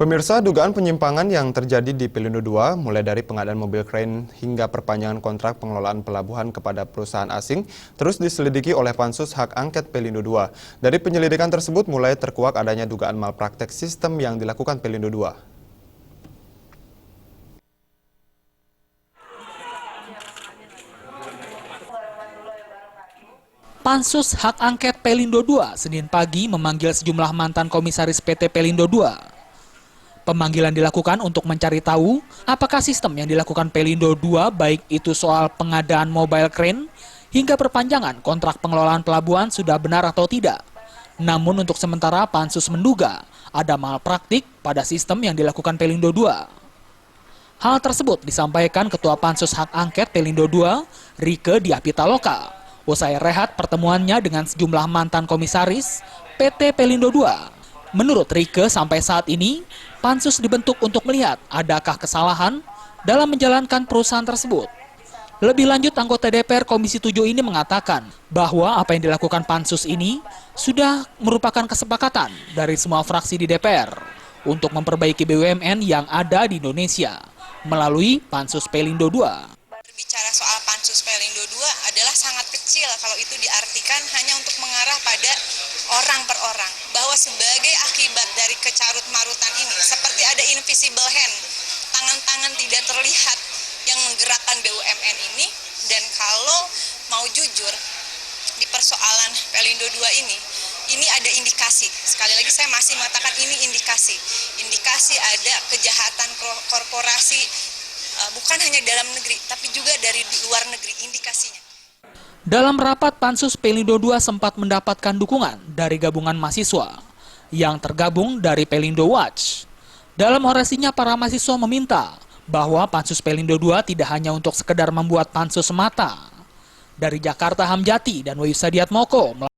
Pemirsa, dugaan penyimpangan yang terjadi di Pelindo II, mulai dari pengadaan mobil krain hingga perpanjangan kontrak pengelolaan pelabuhan kepada perusahaan asing, terus diselidiki oleh Pansus Hak Angket Pelindo II. Dari penyelidikan tersebut mulai terkuak adanya dugaan malpraktek sistem yang dilakukan Pelindo II. Pansus Hak Angket Pelindo II Senin pagi memanggil sejumlah mantan komisaris PT Pelindo II. Pemanggilan dilakukan untuk mencari tahu apakah sistem yang dilakukan Pelindo II baik itu soal pengadaan mobile crane hingga perpanjangan kontrak pengelolaan pelabuhan sudah benar atau tidak. Namun untuk sementara Pansus menduga ada malpraktik pada sistem yang dilakukan Pelindo II. Hal tersebut disampaikan Ketua Pansus Hak Angket Pelindo II, Rieke Diah Pitaloka, usai rehat pertemuannya dengan sejumlah mantan komisaris PT Pelindo II. Menurut Rieke, sampai saat ini, Pansus dibentuk untuk melihat adakah kesalahan dalam menjalankan perusahaan tersebut. Lebih lanjut, anggota DPR Komisi 7 ini mengatakan bahwa apa yang dilakukan Pansus ini sudah merupakan kesepakatan dari semua fraksi di DPR untuk memperbaiki BUMN yang ada di Indonesia melalui Pansus Pelindo II. Bicara soal Pansus Pelindo II adalah sangat kecil kalau itu diartikan hanya untuk mengarah pada orang per orang, bahwa sebagai akibat dari kecarut-marutan ini seperti ada invisible hand, tangan-tangan tidak terlihat yang menggerakkan BUMN ini. Dan kalau mau jujur di persoalan Pelindo II ini ada indikasi, sekali lagi saya masih mengatakan ini indikasi ada kejahatan korporasi, bukan hanya dalam negeri, tapi juga dari luar negeri indikasinya. Dalam rapat, Pansus Pelindo II sempat mendapatkan dukungan dari gabungan mahasiswa yang tergabung dari Pelindo Watch. Dalam orasinya, para mahasiswa meminta bahwa Pansus Pelindo II tidak hanya untuk sekedar membuat pansus semata. Dari Jakarta, Hamjati dan Wahyu Sadiatmoko